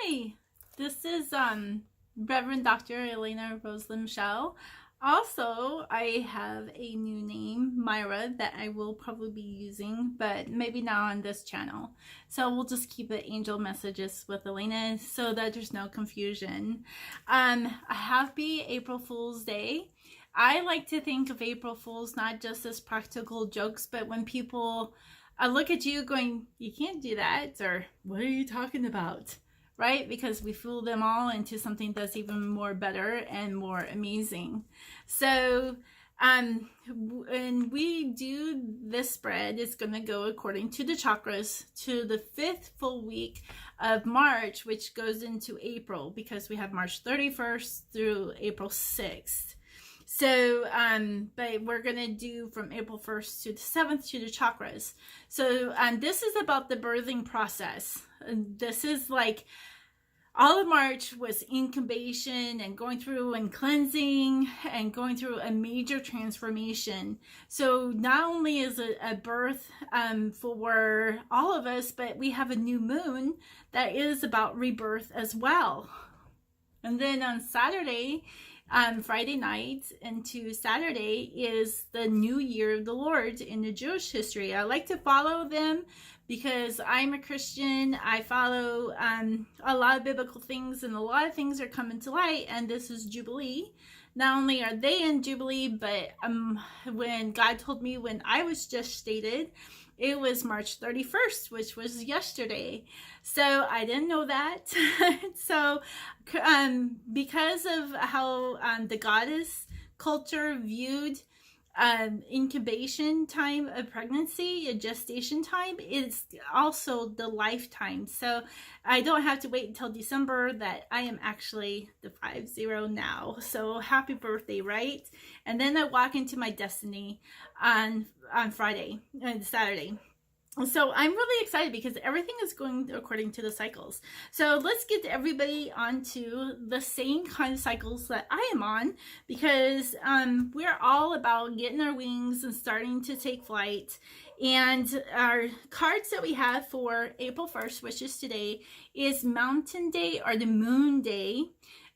Hi, this is Reverend Dr. Elena Rosalind Michelle. Also, I have a new name, Myra, that I will probably be using, but maybe not on this channel. So we'll just keep it Angel Messages with Elena so that there's no confusion. A happy April Fool's Day. I like to think of April Fools not just as practical jokes, but when people look at you going, you can't do that, or what are you talking about? Right? Because we fool them all into something that's even more better and more amazing. So when we do this spread, it's going to go according to the chakras to the 5th full week of March, which goes into April, because we have March 31st through April 6th. So, but we're going to do from April 1st to the 7th to the chakras. So, this is about the birthing process. This is like all of March was incubation and going through and cleansing and going through a major transformation. So not only is it a birth for all of us, but we have a new moon that is about rebirth as well. And then on Saturday, Friday night into Saturday is the New Year of the Lord in the Jewish history. I like to follow them because I'm a Christian. I follow a lot of biblical things, and a lot of things are coming to light, and this is Jubilee. Not only are they in Jubilee, but when God told me when I was gestated, it was March 31st, which was yesterday. So I didn't know that. So because of how the goddess culture viewed incubation time of pregnancy, a gestation time, is also the lifetime. So I don't have to wait until December, that I am actually the 50 now. So happy birthday, right? And then I walk into my destiny on Friday and Saturday. So I'm really excited because everything is going according to the cycles. So let's get everybody onto the same kind of cycles that I am on, because we're all about getting our wings and starting to take flight. And our cards that we have for April 1st, which is today, is Mountain Day or the Moon Day,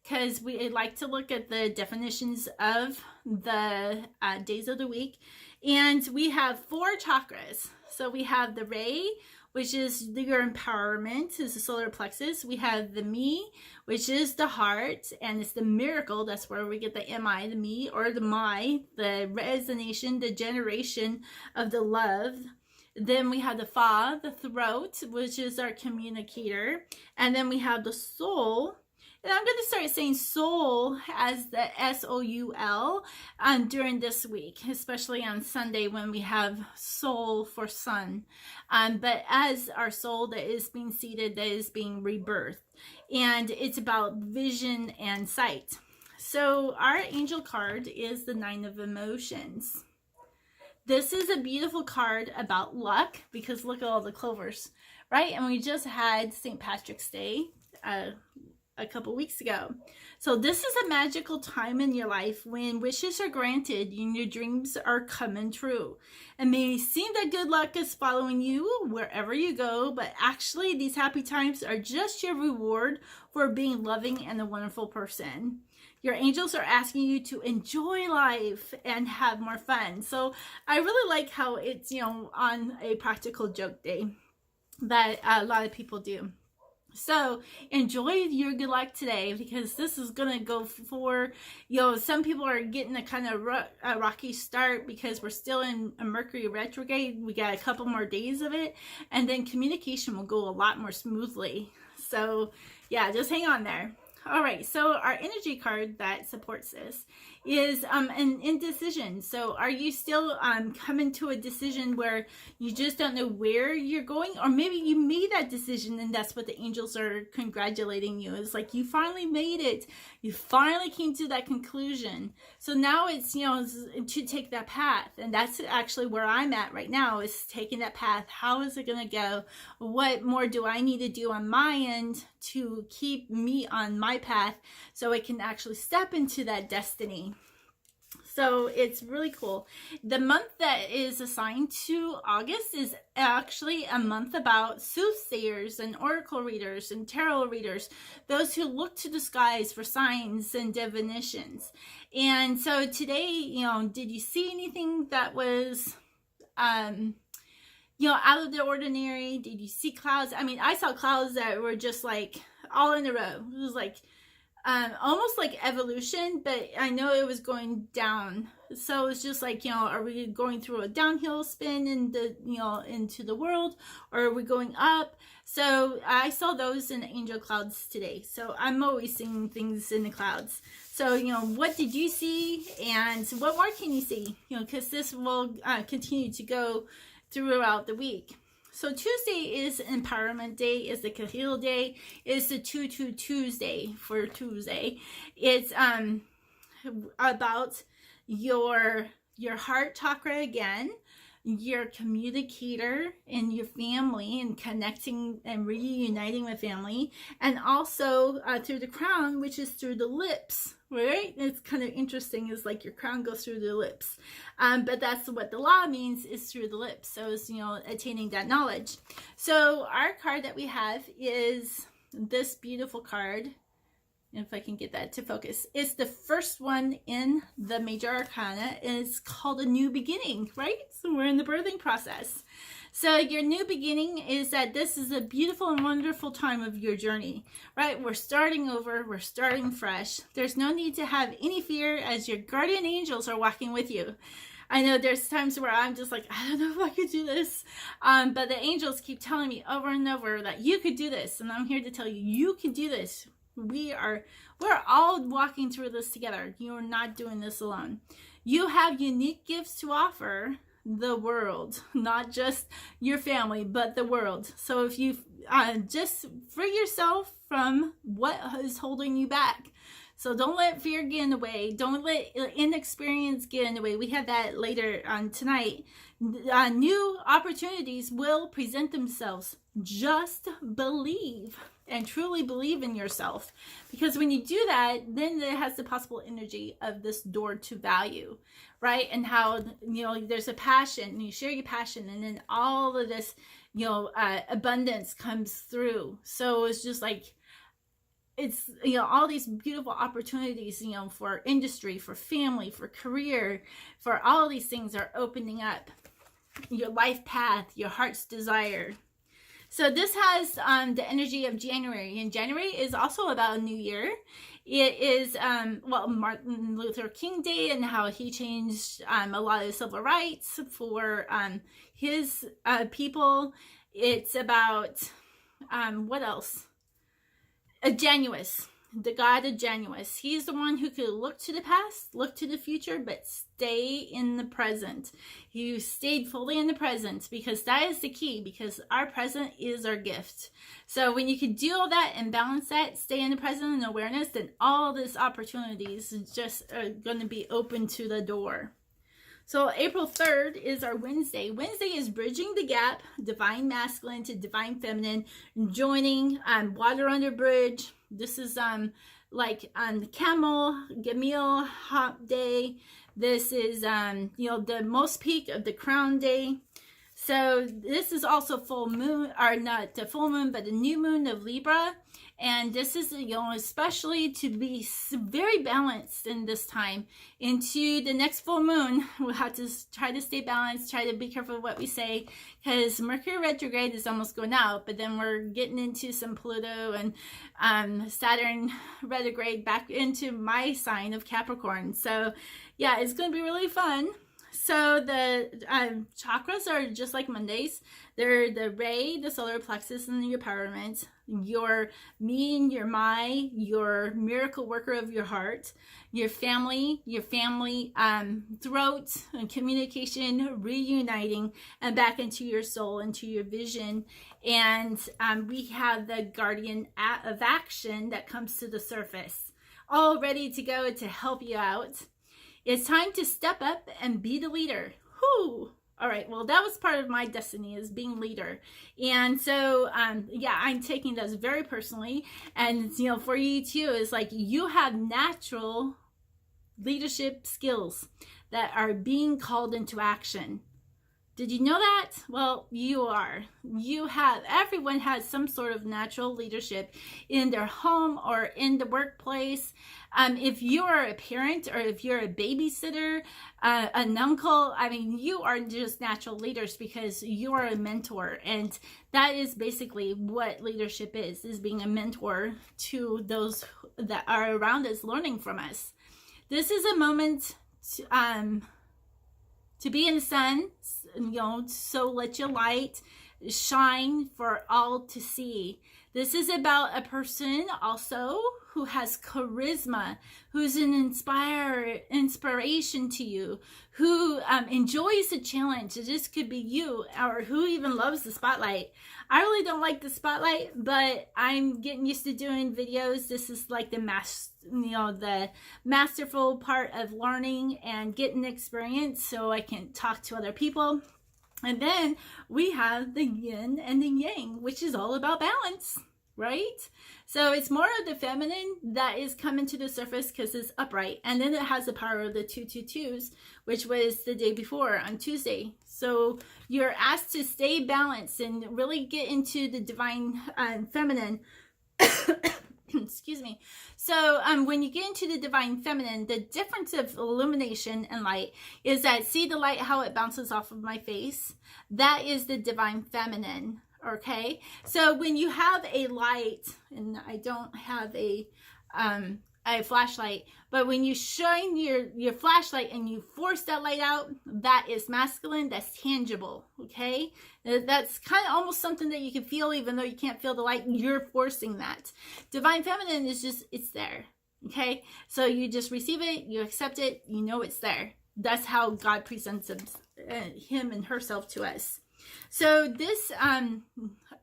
because we like to look at the definitions of the days of the week. And we have 4 chakras. So we have the Ray, which is your empowerment, is the solar plexus. We have the Me, which is the heart, and it's the miracle. That's where we get the MI, the Me, or the My, the resonation, the generation of the love. Then we have the Fa, the throat, which is our communicator. And then we have the Soul. And I'm going to start saying soul as the S-O-U-L during this week, especially on Sunday when we have soul for sun. But as our soul that is being seated, that is being rebirthed. And it's about vision and sight. So our angel card is the 9 of Emotions. This is a beautiful card about luck, because look at all the clovers, right? And we just had St. Patrick's Day a couple weeks ago. So this is a magical time in your life when wishes are granted and your dreams are coming true. It may seem that good luck is following you wherever you go, but actually these happy times are just your reward for being loving and a wonderful person. Your angels are asking you to enjoy life and have more fun. So I really like how it's, on a practical joke day that a lot of people do. So enjoy your good luck today, because this is going to go for, some people are getting a kind of rocky start because we're still in a Mercury retrograde. We got a couple more days of it, and then communication will go a lot more smoothly. So yeah, just hang on there. All right, so our energy card that supports this is an indecision. So are you still coming to a decision where you just don't know where you're going? Or maybe you made that decision and that's what the angels are congratulating you. It's like you finally made it. You finally came to that conclusion. So now it's, to take that path. And that's actually where I'm at right now, is taking that path. How is it going to go? What more do I need to do on my end to keep me on my path so I can actually step into that destiny? So it's really cool. The month that is assigned to August is actually a month about soothsayers and oracle readers and tarot readers, those who look to the skies for signs and divinations. And so today, did you see anything that was, out of the ordinary? Did you see clouds? I mean, I saw clouds that were just like all in a row. It was like, almost like evolution, but I know it was going down. So it's just like, are we going through a downhill spin into the world, or are we going up? So I saw those in the angel clouds today. So I'm always seeing things in the clouds. So, what did you see, and what more can you see? Because this will continue to go throughout the week. So Tuesday is Empowerment Day, is the Kahil Day, is the 2 Tuesday for Tuesday. It's about your heart chakra again, your communicator and your family, and connecting and reuniting with family, and also through the crown, which is through the lips, right? It's kind of interesting, is like your crown goes through the lips, but that's what the law means, is through the lips. So it's attaining that knowledge. So our card that we have is this beautiful card. If I can get that to focus, it's the first one in the major arcana, and it's called a new beginning, right? So we're in the birthing process. So your new beginning is that this is a beautiful and wonderful time of your journey, right? We're starting over, we're starting fresh. There's no need to have any fear, as your guardian angels are walking with you. I know there's times where I'm just like, I don't know if I could do this. But the angels keep telling me over and over that you could do this. And I'm here to tell you, you can do this. We're all walking through this together. You're not doing this alone. You have unique gifts to offer the world, not just your family, but the world. So if you just free yourself from what is holding you back. So don't let fear get in the way. Don't let inexperience get in the way. We have that later on tonight. New opportunities will present themselves. Just believe and truly believe in yourself, because when you do that, then it has the possible energy of this door to value, right? And how there's a passion, and you share your passion, and then all of this abundance comes through. So it's just like, it's all these beautiful opportunities for industry, for family, for career, for all these things are opening up. Your life path, your heart's desire. So this has the energy of January, and January is also about a new year. It is Martin Luther King Day, and how he changed a lot of civil rights for his people. It's about what else? Janus, the god of Janus. He's the one who could look to the past, look to the future, but stay in the present. You stayed fully in the present, because that is the key, because our present is our gift. So when you can do all that and balance that, stay in the present and awareness, then all these opportunities just are going to be open to the door. So April 3rd is our Wednesday. Wednesday is bridging the gap, divine masculine to divine feminine, joining water under bridge. This is like on the camel, Gamil hop day. This is the most peak of the crown day. So this is also full moon, or not the full moon, but the new moon of Libra. And this is, especially to be very balanced in this time. Into the next full moon, we'll have to try to stay balanced, try to be careful of what we say, because Mercury retrograde is almost going out, but then we're getting into some Pluto and Saturn retrograde back into my sign of Capricorn. So yeah, it's going to be really fun. So the chakras are just like Mondays. They're the ray, the solar plexus, and your empowerment, your me and your my, your miracle worker of your heart, your family throat and communication, reuniting, and back into your soul, into your vision. And we have the guardian of action that comes to the surface, all ready to go to help you out. It's time to step up and be the leader. Whew. All right, well, that was part of my destiny, is being leader. And so, I'm taking this very personally. And, for you too, is like, you have natural leadership skills that are being called into action. Did you know that? Well, you are. Everyone has some sort of natural leadership in their home or in the workplace. If you're a parent or if you're a babysitter, an uncle, I mean, you are just natural leaders because you are a mentor. And that is basically what leadership is being a mentor to those that are around us, learning from us. This is a moment to be in the sun, so let your light shine for all to see. This is about a person also who has charisma, who's an inspiration to you, who enjoys the challenge. This could be you, or who even loves the spotlight. I really don't like the spotlight, but I'm getting used to doing videos. This is like the masterful part of learning and getting experience so I can talk to other people. And then we have the yin and the yang, which is all about balance, right? So it's more of the feminine that is coming to the surface because it's upright. And then it has the power of the 222s, which was the day before on Tuesday. So you're asked to stay balanced and really get into the divine feminine. Excuse me. So when you get into the divine feminine, the difference of illumination and light is that, see the light, how it bounces off of my face? That is the divine feminine. Okay. So when you have a light, and I don't have a flashlight, but when you shine your flashlight and you force that light out, that is masculine, that's tangible. Okay. That's kind of almost something that you can feel, even though you can't feel the light, you're forcing that. Divine feminine is just, it's there. Okay. So you just receive it, you accept it, you know it's there. That's how God presents him and herself to us. So this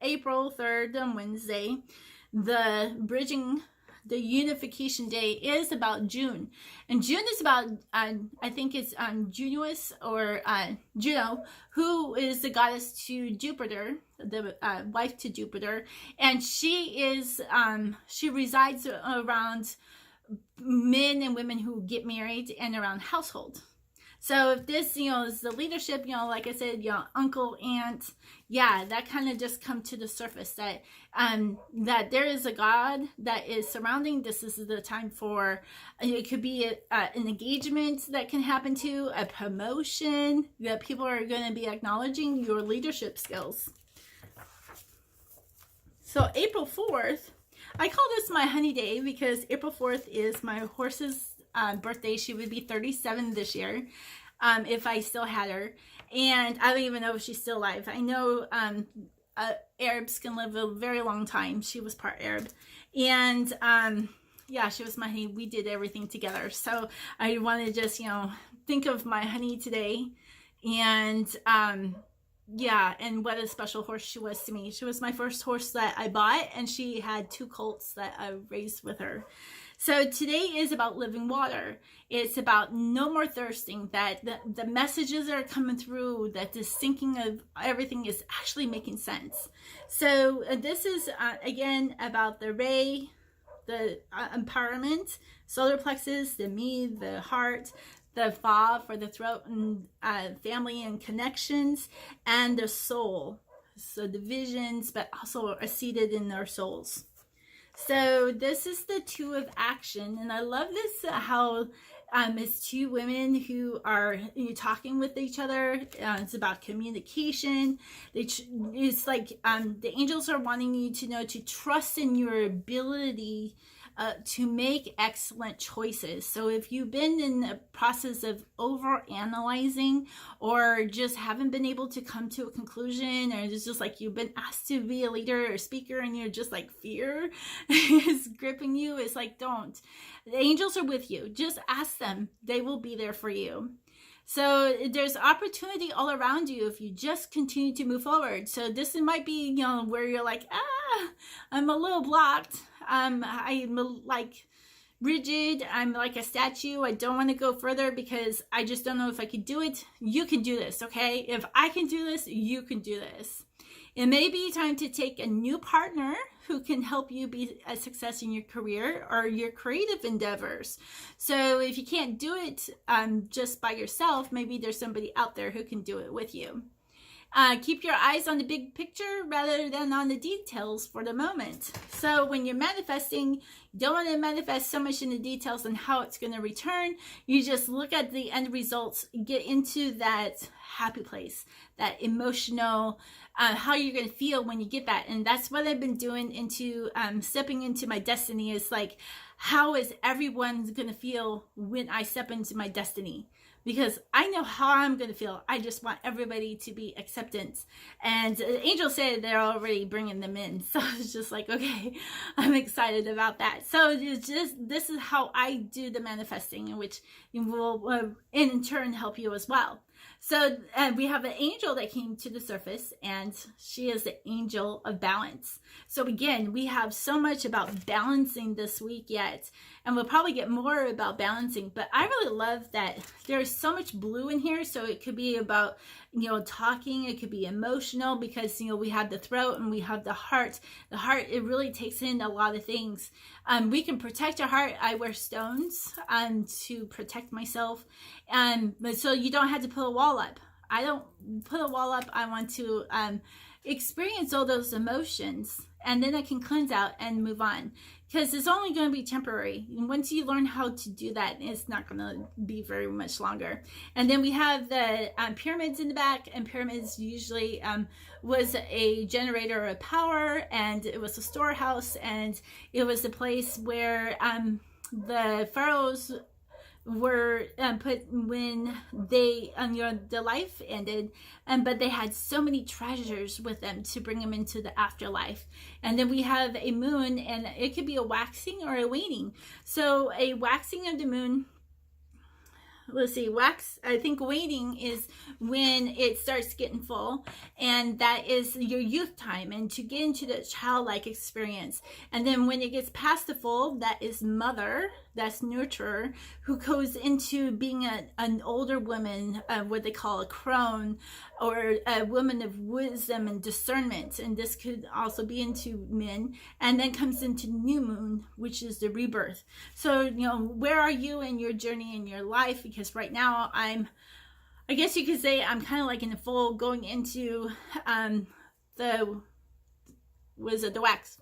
April 3rd on Wednesday, the unification day is about June. And June is about, I think it's Junos or Juno, who is the goddess to Jupiter, the wife to Jupiter. And she resides around men and women who get married and around household. So if this, is the leadership, like I said, uncle, aunt, yeah, that kind of just come to the surface that that there is a God that is surrounding. This is the time for, it could be an engagement that can happen to, a promotion, that people are going to be acknowledging your leadership skills. So April 4th, I call this my honey day because April 4th is my horse's birthday. She would be 37 this year if I still had her, and I don't even know if she's still alive. I know Arabs can live a very long time. She was part Arab, and yeah, she was my honey. We did everything together, so I want to just think of my honey today, and yeah, and what a special horse she was to me. She was my first horse that I bought, and she had 2 colts that I raised with her. So today is about living water. It's about no more thirsting, that the messages that are coming through, that the syncing of everything is actually making sense. So this is, again, about the ray, the empowerment, solar plexus, the me, the heart, the fa for the throat and family and connections, and the soul. So the visions, but also are seated in our souls. So this is the 2 of action, and I love this how it's 2 women who are talking with each other. It's about communication. It's like the angels are wanting you to know to trust in your ability to make excellent choices. So if you've been in the process of over-analyzing or just haven't been able to come to a conclusion, or it's just like you've been asked to be a leader or speaker and you're just like fear is gripping you, it's like, don't. The angels are with you. Just ask them. They will be there for you. So there's opportunity all around you if you just continue to move forward. So this might be, where you're like, I'm a little blocked. I'm like rigid. I'm like a statue. I don't want to go further because I just don't know if I could do it. You can do this, okay? If I can do this, you can do this. It may be time to take a new partner who can help you be a success in your career or your creative endeavors. So if you can't do it just by yourself, maybe there's somebody out there who can do it with you. Keep your eyes on the big picture rather than on the details for the moment. So when you're manifesting, you don't want to manifest so much in the details and how it's going to return. You just look at the end results, get into that happy place, that emotional, how you're going to feel when you get that. And that's what I've been doing into stepping into my destiny, is like, how is everyone going to feel when I step into my destiny? Because I know how I'm going to feel. I just want everybody to be acceptance. And Angel said they're already bringing them in. So it's just like, okay, I'm excited about that. So it's just, this is how I do the manifesting, which will in turn help you as well. So we have an angel that came to the surface, and she is the angel of balance. So again, we have so much about balancing this week yet, and we'll probably get more about balancing, but I really love that there's so much blue in here. So it could be about, talking, it could be emotional, because, we have the throat and we have the heart. The heart, it really takes in a lot of things. We can protect our heart. I wear stones to protect myself. But so you don't have to put a wall up. I don't put a wall up. I want to experience all those emotions, and then I can cleanse out and move on, because it's only going to be temporary. And once you learn how to do that, it's not going to be very much longer. And then we have the pyramids in the back, and pyramids usually was a generator of power, and it was a storehouse, and it was a place where the pharaohs were put when they the life ended, but they had so many treasures with them to bring them into the afterlife. And then we have a moon, and it could be a waxing or a waning. So a waxing of the moon, let's see, I think waning is when it starts getting full, and that is your youth time, and to get into the childlike experience. And then when it gets past the full, that is mother, that's nurturer, who goes into being an older woman, what they call a crone, or a woman of wisdom and discernment. And this could also be into men. And then comes into new moon, which is the rebirth. So, where are you in your journey in your life? Because right now I guess you could say I'm kind of like in the full going into the wax.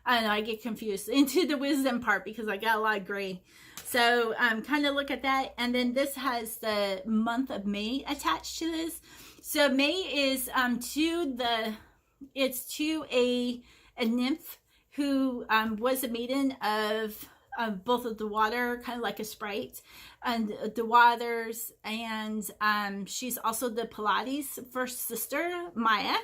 I don't know, I get confused into the wisdom part because I got a lot of gray. So kind of look at that. And then this has the month of May attached to this. So May is to a nymph who was a maiden of both of the water, kind of like a sprite, and the waters, and she's also the Pilates first sister, Maya.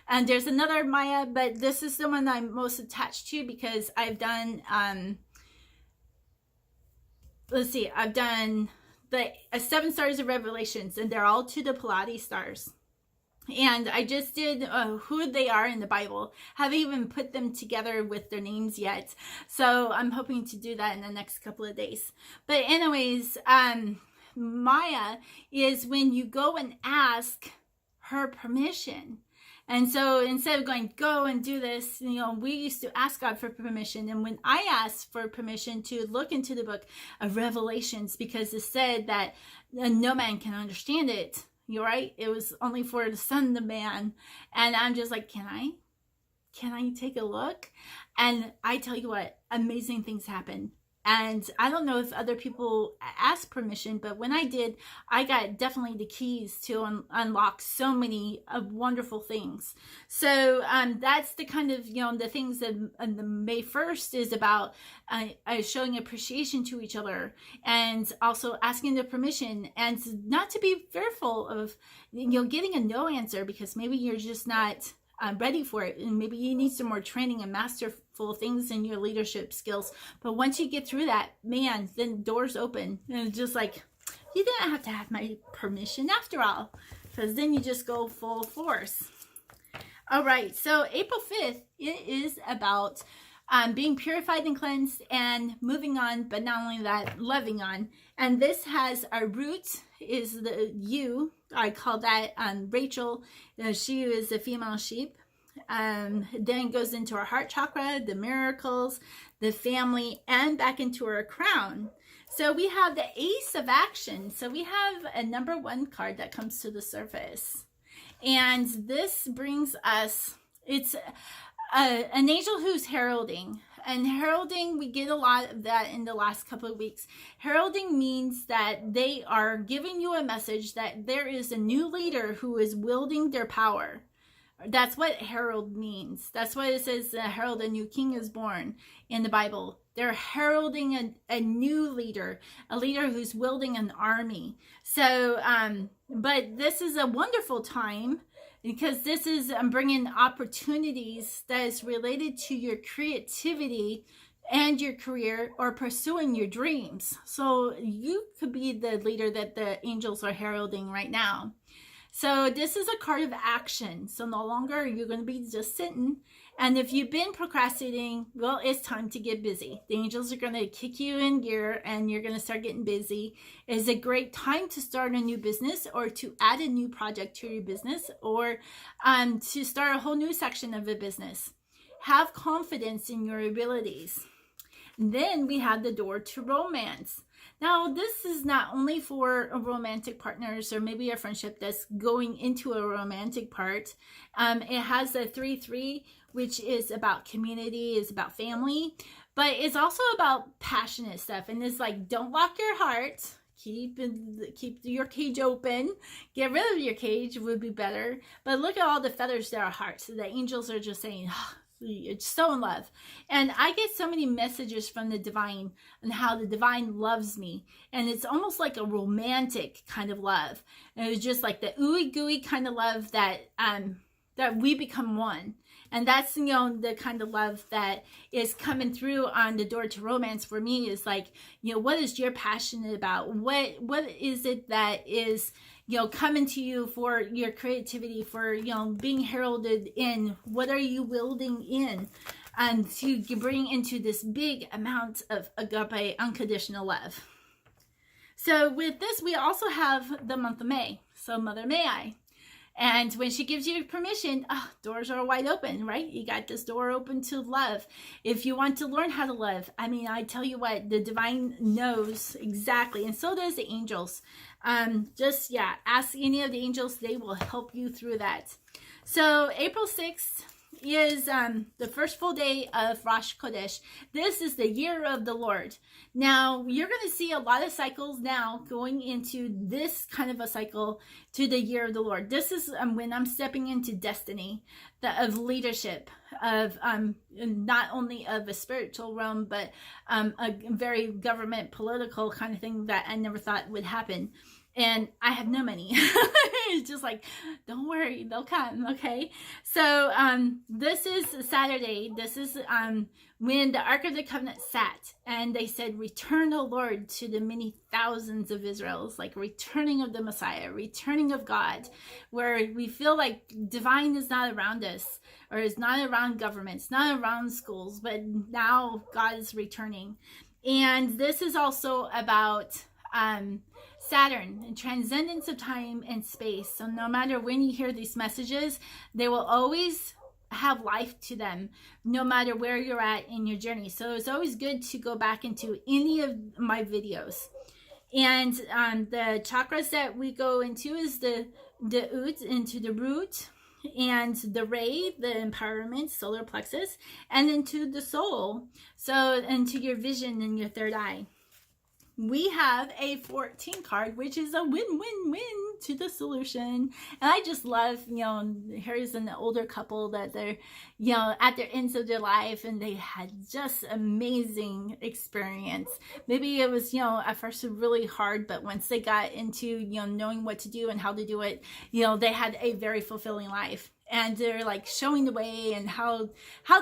And there's another Maya, but this is the one I'm most attached to because I've done I've done the 7 stars of Revelations, and they're all to the Pilates stars. And I just did who they are in the Bible. Haven't even put them together with their names yet. So I'm hoping to do that in the next couple of days. But anyways, Maya is when you go and ask her permission. And so instead of going, go and do this, we used to ask God for permission. And when I asked for permission to look into the book of Revelations, because it said that no man can understand it, you're right, it was only for the Son of Man. And I'm just like, can I take a look? And I tell you what, amazing things happen. And I don't know if other people asked permission, but when I did, I got definitely the keys to unlock so many wonderful things. So that's the kind of, the things that the May 1st is about, showing appreciation to each other, and also asking the permission, and not to be fearful of, getting a no answer, because maybe you're just not ready for it, and maybe you need some more training and masterful things in your leadership skills. But once you get through that, man, then doors open, and it's just like, you didn't have to have my permission after all, because then you just go full force. All right, so April 5th, it is about being purified and cleansed and moving on, but not only that, loving on. And this has our root is the you. I call that Rachel. She is a female sheep. Then it goes into our heart chakra, the miracles, the family, and back into our crown. So we have the Ace of Action. So we have a number 1 card that comes to the surface. And this brings us, it's an angel who's heralding. And heralding, we get a lot of that in the last couple of weeks. Heralding means that they are giving you a message that there is a new leader who is wielding their power. That's what herald means. That's what it says, herald, a new king is born in the Bible. They're heralding a new leader, a leader who's wielding an army. So, but this is a wonderful time because this is bringing opportunities that is related to your creativity and your career or pursuing your dreams. So you could be the leader that the angels are heralding right now. So this is a card of action. So no longer are you going to be just sitting. And if you've been procrastinating, well, it's time to get busy. The angels are going to kick you in gear and you're going to start getting busy. It's a great time to start a new business or to add a new project to your business or to start a whole new section of a business. Have confidence in your abilities. And then we have the door to romance. Now, this is not only for romantic partners or maybe a friendship that's going into a romantic part. It has a 3-3, which is about community, is about family, but it's also about passionate stuff. And it's like, don't lock your heart. Keep your cage open. Get rid of your cage would be better. But look at all the feathers that are hearts. So the angels are just saying, oh, it's so in love. And I get so many messages from the divine and how the divine loves me. And it's almost like a romantic kind of love. And it's just like the ooey gooey kind of love that we become one. And that's, you know, the kind of love that is coming through on the door to romance for me is like, you know, what is you're passionate about? What is it that is, you know, coming to you for your creativity, for, you know, being heralded in? What are you wielding in? And to bring into this big amount of agape, unconditional love. So with this, we also have the month of May. So Mother May I. And when she gives you permission, doors are wide open, right? You got this door open to love. If you want to learn how to love, I mean, I tell you what, the divine knows exactly. And so does the angels. Ask any of the angels. They will help you through that. So April 6th is the first full day of Rosh Chodesh. This is the year of the Lord. Now, you're going to see a lot of cycles now going into this kind of a cycle to the year of the Lord. This is when I'm stepping into destiny of leadership, of not only of a spiritual realm, but a very government, political kind of thing that I never thought would happen. And I have no money. It's just like, don't worry, they'll come, okay? So this is Saturday. This is when the Ark of the Covenant sat. And they said, return, O Lord, to the many thousands of Israels. Like returning of the Messiah, returning of God. Where we feel like divine is not around us. Or is not around governments, not around schools. But now God is returning. And this is also about Saturn and transcendence of time and space. So no matter when you hear these messages, they will always have life to them, no matter where you're at in your journey. So it's always good to go back into any of my videos. And the chakras that we go into is the Ut, into the root, and the Ray, the empowerment, solar plexus, and into the soul. So into your vision and your third eye. We have a 14 card, which is a win-win-win to the solution. And I just love, you know, here's an older couple that they're, you know, at their ends of their life and they had just amazing experience. Maybe it was, you know, at first really hard, but once they got into, you know, knowing what to do and how to do it, you know, they had a very fulfilling life. And they're like showing the way and how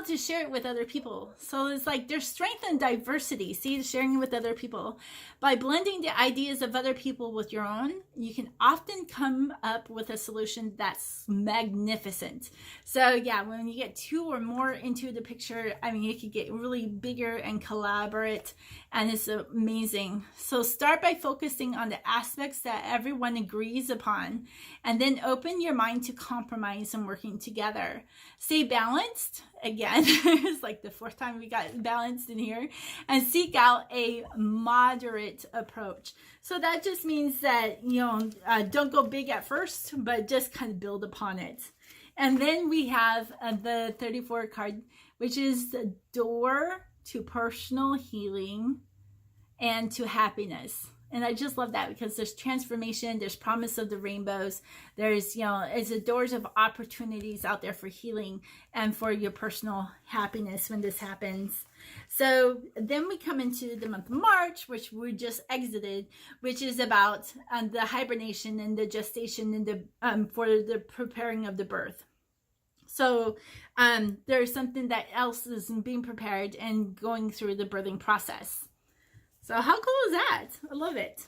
to share it with other people. So it's like there's strength in diversity. See, sharing with other people. By blending the ideas of other people with your own, you can often come up with a solution that's magnificent. So yeah, when you get two or more into the picture, I mean, it could get really bigger and collaborate, and it's amazing. So start by focusing on the aspects that everyone agrees upon, and then open your mind to compromise and work working together. Stay balanced. Again, it's like the fourth time we got balanced in here. And seek out a moderate approach. So that just means that, don't go big at first, but just kind of build upon it. And then we have the 34 card, which is the door to personal healing and to happiness. And I just love that because there's transformation, there's promise of the rainbows, there's, it's the doors of opportunities out there for healing and for your personal happiness when this happens. So then we come into the month of March, which we just exited, which is about the hibernation and the gestation and the for the preparing of the birth. So there's something that else is being prepared and going through the birthing process. So how cool is that? I love it.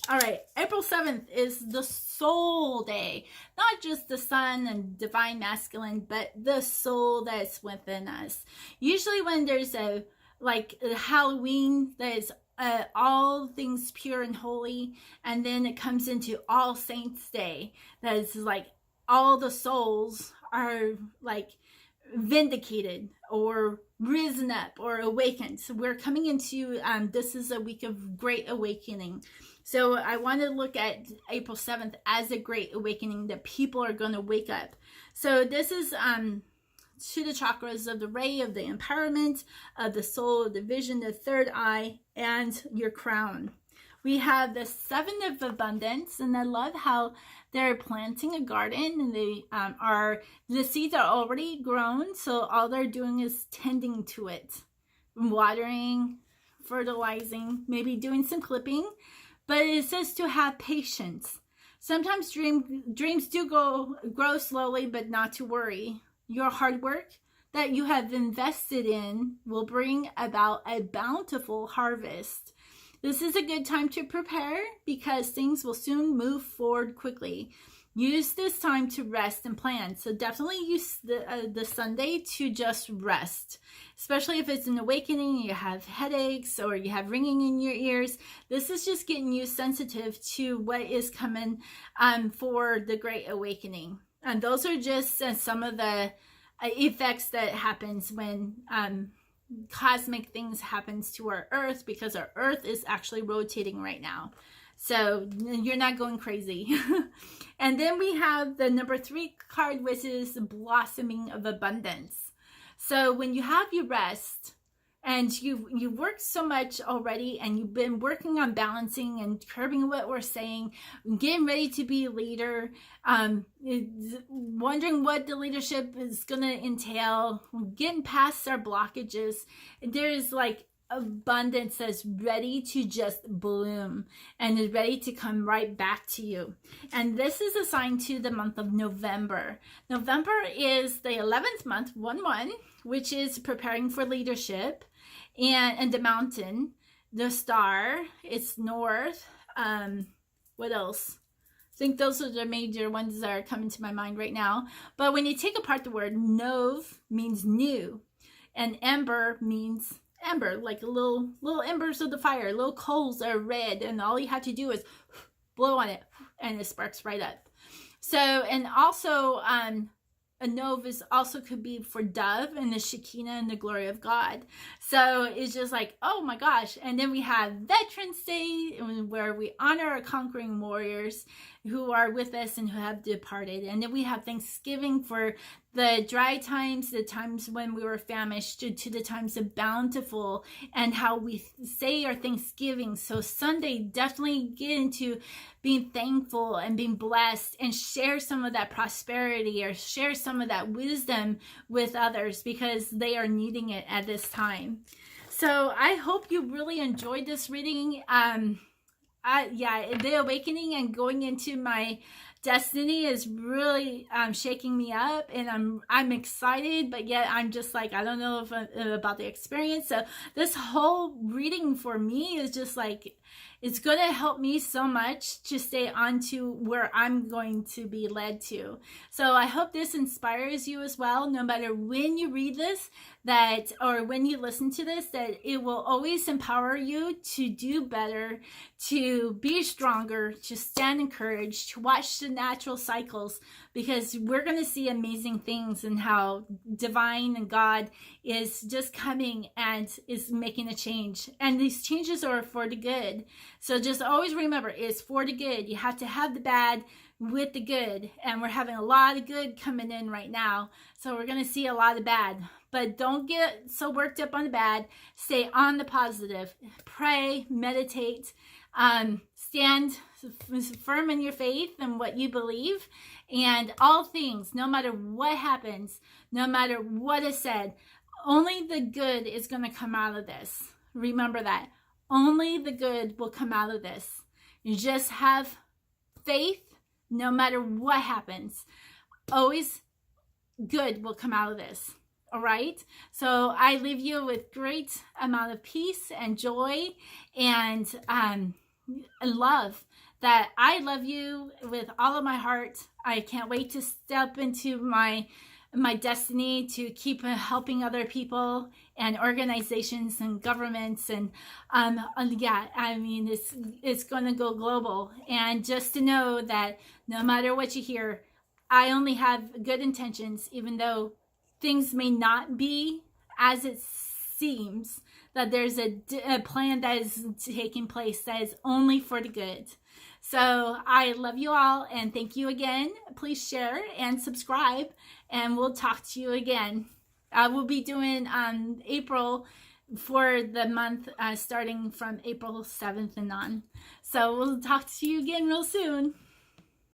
All right, April 7th is the soul day. Not just the sun and divine masculine, but the soul that's within us. Usually when there's a Halloween, there's all things pure and holy. And then it comes into All Saints Day. That is like all the souls are like vindicated or risen up or awakened. So we're coming into this is a week of great awakening. So I want to look at April 7th as a great awakening that people are going to wake up. So this is to the chakras of the ray, of the empowerment, of the soul, of the vision, the third eye, and your crown. We have the 7 of abundance, and I love how they're planting a garden, and the seeds are already grown, so all they're doing is tending to it, watering, fertilizing, maybe doing some clipping, but it says to have patience. Sometimes dreams do grow slowly, but not to worry. Your hard work that you have invested in will bring about a bountiful harvest. This is a good time to prepare because things will soon move forward quickly. Use this time to rest and plan. So definitely use the Sunday to just rest, especially if it's an awakening, you have headaches or you have ringing in your ears. This is just getting you sensitive to what is coming for the Great Awakening. And those are just some of the effects that happens when cosmic things happens to our earth, because our earth is actually rotating right now, so you're not going crazy. And then we have the number 3 card, which is blossoming of abundance. So when you have your rest and you've worked so much already, and you've been working on balancing and curbing what we're saying, getting ready to be a leader, wondering what the leadership is going to entail, getting past our blockages, there's like abundance that's ready to just bloom and is ready to come right back to you. And this is assigned to the month of November. November is the 11th month, 1-1, which is preparing for leadership. And the mountain, the star, it's north. What else? I think those are the major ones that are coming to my mind right now. But when you take apart the word, nov means new, and ember means ember, like little embers of the fire, little coals that are red, and all you have to do is blow on it, and it sparks right up. So, and also, a nov is also could be for dove and the Shekinah and the glory of God. So it's just like, oh my gosh. And then we have Veterans Day, where we honor our conquering warriors who are with us and who have departed. And then we have Thanksgiving for the dry times, the times when we were famished, to the times of bountiful, and how we say our Thanksgiving. So Sunday, definitely get into being thankful and being blessed, and share some of that prosperity or share some of that wisdom with others, because they are needing it at this time. So I hope you really enjoyed this reading. The awakening and going into my destiny is really shaking me up, and I'm excited, but yet I'm just like, I don't know about the experience. So this whole reading for me is just like, it's going to help me so much to stay on to where I'm going to be led to. So I hope this inspires you as well, no matter when you read this, or when you listen to this, that it will always empower you to do better, to be stronger, to stand in courage, to watch the natural cycles, because we're going to see amazing things and how divine and God is just coming and is making a change. And these changes are for the good. So just always remember, it's for the good. You have to have the bad with the good. And we're having a lot of good coming in right now. So we're going to see a lot of bad. But don't get so worked up on the bad. Stay on the positive. Pray, meditate, stand firm in your faith and what you believe. And all things, no matter what happens, no matter what is said, only the good is going to come out of this. Remember that. Only the good will come out of this. You just have faith, no matter what happens. Always good will come out of this. All right. So I leave you with great amount of peace and joy and love. That I love you with all of my heart. I can't wait to step into my destiny to keep helping other people and organizations and governments and yeah, I mean it's going to go global. And just to know that no matter what you hear, I only have good intentions, even though things may not be as it seems, that there's a plan that is taking place that is only for the good. So I love you all and thank you again. Please share and subscribe and we'll talk to you again. I will be doing April for the month starting from April 7th and on. So we'll talk to you again real soon.